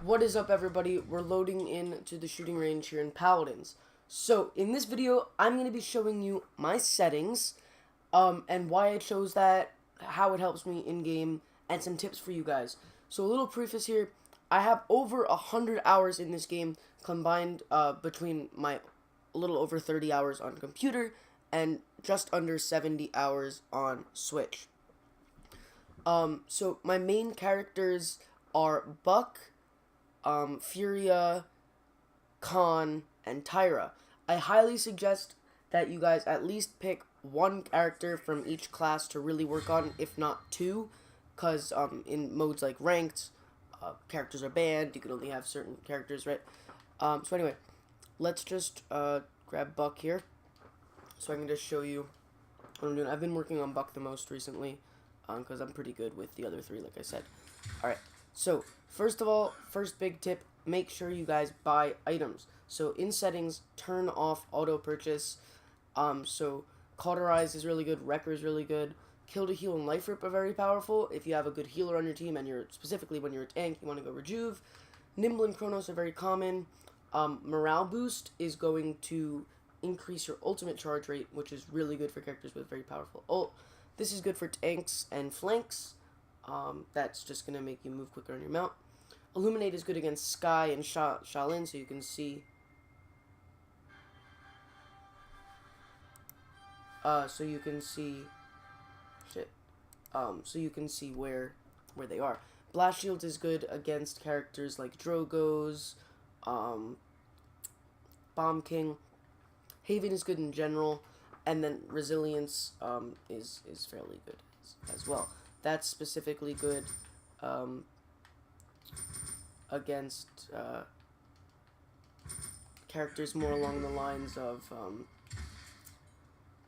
What is up, everybody? We're loading into the shooting range here in Paladins. So, in this video, I'm going to be showing you my settings, and why I chose that, how it helps me in-game, and some tips for you guys. So, a little preface here. I have over 100 hours in this game, combined between my a little over 30 hours on computer, and just under 70 hours on Switch. So, my main characters are Buck, Furia, Khan, and Tyra. I highly suggest that you guys at least pick one character from each class to really work on, if not two, because in modes like ranked, characters are banned. You can only have certain characters, right? So anyway, let's just grab Buck here, so I can just show you what I'm doing. I've been working on Buck the most recently, because I'm pretty good with the other three, like I said. Alright, so first of all, first big tip, make sure you guys buy items. So in settings, turn off auto purchase. So Cauterize is really good, Wrecker is really good, Kill to Heal and Life Rip are very powerful. If you have a good healer on your team and you're specifically when you're a tank, you want to go Rejuve. Nimble and Chronos are very common. Morale Boost is going to increase your ultimate charge rate, which is really good for characters with very powerful ult. This is good for tanks and flanks. That's just going to make you move quicker on your mount. Illuminate is good against Sky and Shaolin, so you can see. So you can see where they are. Blast Shield is good against characters like Drogos, Bomb King. Haven is good in general, and then Resilience is fairly good as well. That's specifically good against characters more along the lines of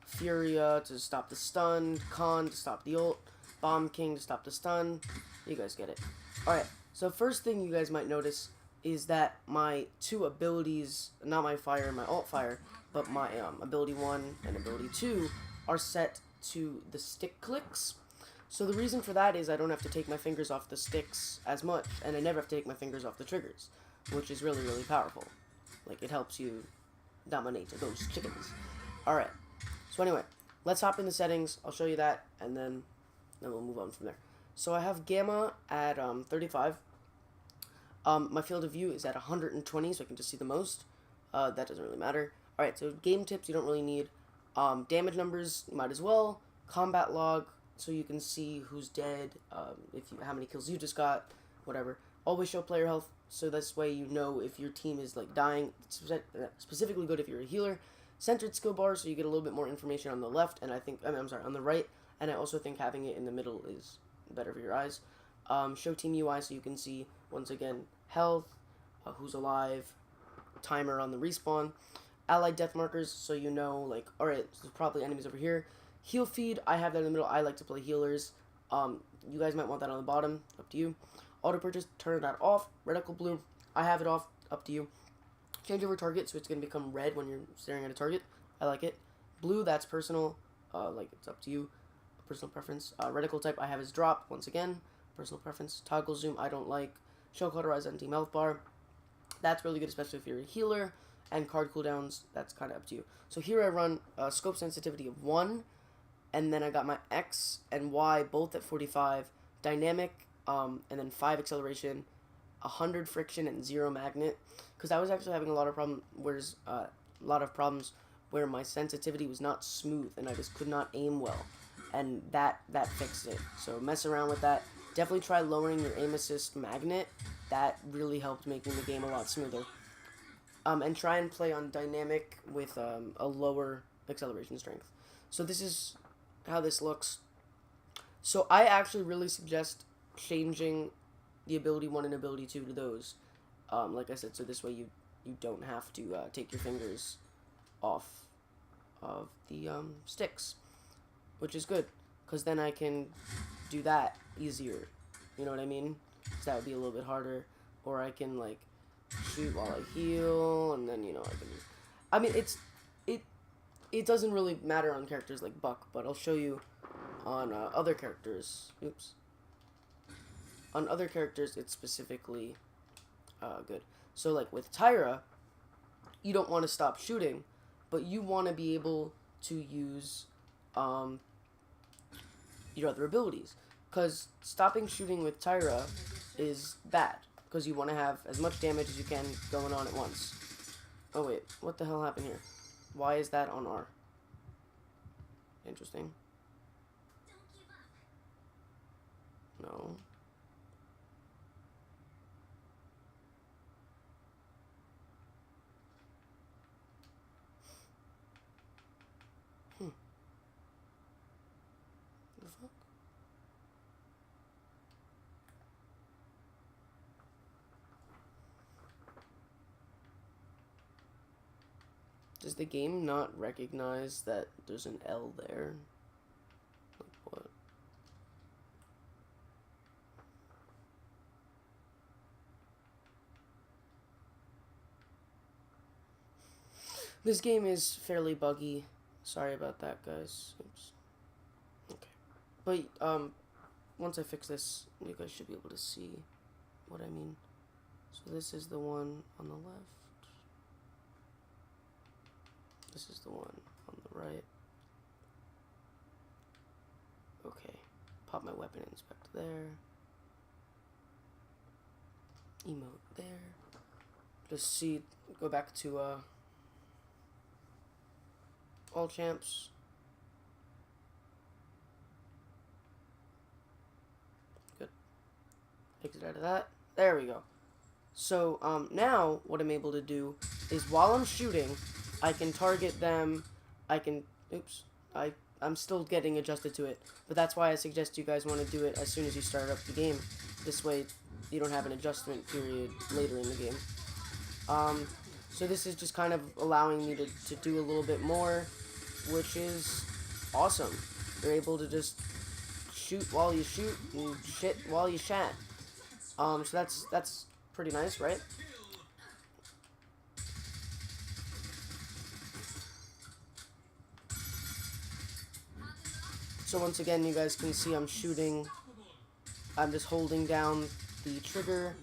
Furia to stop the stun, Khan to stop the ult, Bomb King to stop the stun. You guys get it. Alright, so first thing you guys might notice is that my two abilities, not my fire and my alt fire, but my ability 1 and ability 2 are set to the stick clicks. So the reason for that is I don't have to take my fingers off the sticks as much, and I never have to take my fingers off the triggers, which is really, really powerful. Like, it helps you dominate those chickens. Alright, so anyway, let's hop into settings, I'll show you that, and then we'll move on from there. So I have Gamma at 35. My field of view is at 120, so I can just see the most. That doesn't really matter. Alright, so game tips you don't really need. Damage numbers, you might as well. Combat log, so you can see who's dead, how many kills you just got, whatever. Always show player health, so this way you know if your team is like dying. It's specifically good if you're a healer. Centered skill bar, so you get a little bit more information on the left, and on the right, and I also think having it in the middle is better for your eyes. Show team UI, so you can see, once again, health, who's alive, timer on the respawn. Allied death markers, so you know, like, alright, so there's probably enemies over here. Heal feed, I have that in the middle. I like to play healers. You guys might want that on the bottom, up to you. Auto purchase, turn that off. Reticle blue, I have it off, up to you. Change over target, so it's going to become red when you're staring at a target. I like it. Blue, that's personal, like, it's up to you. Personal preference. Reticle type, I have as drop, once again. Personal preference. Toggle zoom, I don't like. Show Cauterize on team health bar. That's really good, especially if you're a healer. And card cooldowns, that's kind of up to you. So here I run scope sensitivity of 1, and then I got my X and Y both at 45, dynamic, and then 5 acceleration, 100 friction, and 0 magnet. Because I was actually having a lot of problems where my sensitivity was not smooth, and I just could not aim well, and that fixed it. So mess around with that. Definitely try lowering your aim assist magnet. That really helped making the game a lot smoother. And try and play on dynamic with a lower acceleration strength. So this is how this looks. So I actually really suggest changing the ability 1 and ability 2 to those. Like I said, so this way you don't have to take your fingers off of the sticks, which is good, because then I can do that easier. You know what I mean? So that would be a little bit harder, or I can like shoot while I heal, and then, you know, I mean, it doesn't really matter on characters like Buck, but I'll show you on other characters. Oops. On other characters, it's specifically Good. So, like, with Tyra, you don't want to stop shooting, but you want to be able to use your other abilities. Because stopping shooting with Tyra is bad, because you want to have as much damage as you can going on at once. Oh wait, what the hell happened here? Why is that on R? Interesting. No. The fuck? Does the game not recognize that there's an L there? Like what? This game is fairly buggy. Sorry about that, guys. Oops. Okay. But, once I fix this, you guys should be able to see what I mean. So this is the one on the left. This is the one on the right. Okay. Pop my weapon inspect there. Emote there. Just see, go back to, all champs. Good. Exit out of that. There we go. So, now, what I'm able to do is while I'm shooting, I can target them, I can, oops, I'm still getting adjusted to it, but that's why I suggest you guys want to do it as soon as you start up the game. This way, you don't have an adjustment period later in the game. So this is just kind of allowing me to do a little bit more, which is awesome. You're able to just shoot while you shoot and shit while you chat. So that's pretty nice, right? So once again, you guys can see I'm shooting. I'm just holding down the trigger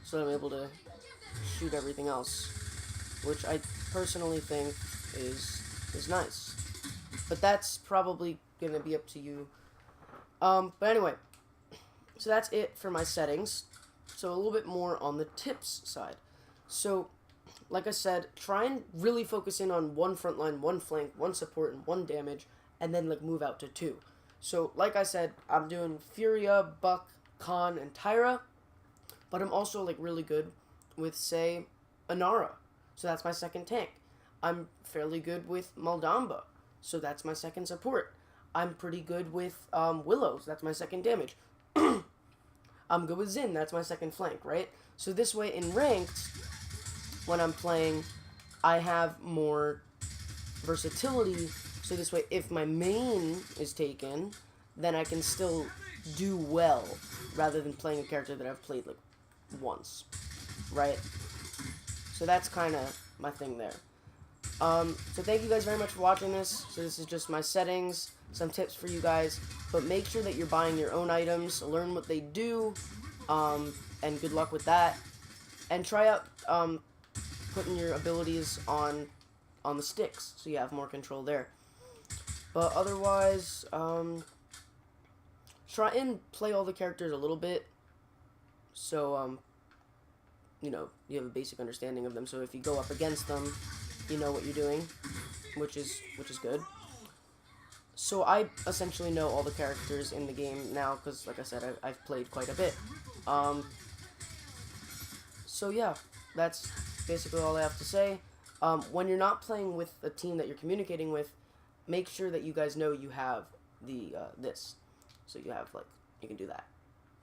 so I'm able to shoot everything else, which I personally think is nice. But that's probably gonna be up to you. But anyway, so that's it for my settings. So a little bit more on the tips side. So, like I said, try and really focus in on one front line, one flank, one support, and one damage, and then like move out to 2. So, like I said, I'm doing Furia, Buck, Khan, and Tyra, but I'm also like really good with, say, Inara. So that's my second tank. I'm fairly good with Maldamba. So that's my second support. I'm pretty good with Willows. That's my second damage. I'm good with Xin. That's my second flank, right? So this way in ranked, when I'm playing, I have more versatility. So this way, if my main is taken, then I can still do well, rather than playing a character that I've played, like, once, right? So that's kind of my thing there. So thank you guys very much for watching this. So this is just my settings, some tips for you guys, but make sure that you're buying your own items, learn what they do, and good luck with that. And try out, putting your abilities on the sticks, so you have more control there. But otherwise, try and play all the characters a little bit, so, you know, you have a basic understanding of them, so if you go up against them, you know what you're doing, which is good. So I essentially know all the characters in the game now, because, like I said, I've played quite a bit. So yeah, that's basically all I have to say. When you're not playing with a team that you're communicating with, make sure that you guys know you have the, this. So you have, like, you can do that.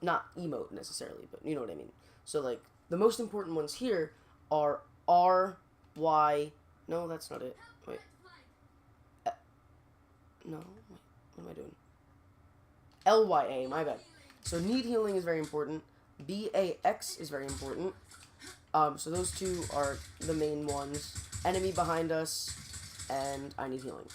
Not emote necessarily, but you know what I mean. So, like, the most important ones here are R, Y, no, that's not it. Wait. No, wait, what am I doing? LYA, my bad. So need healing is very important. BAX is very important. So those two are the main ones. Enemy behind us, and I need healing.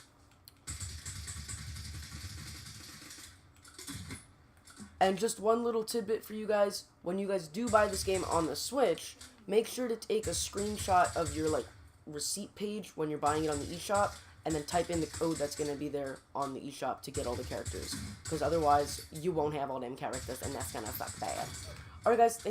And just one little tidbit for you guys. When you guys do buy this game on the Switch, make sure to take a screenshot of your, like, receipt page when you're buying it on the eShop, and then type in the code that's going to be there on the eShop to get all the characters. Because otherwise, you won't have all them characters, and that's going to suck bad. Alright guys,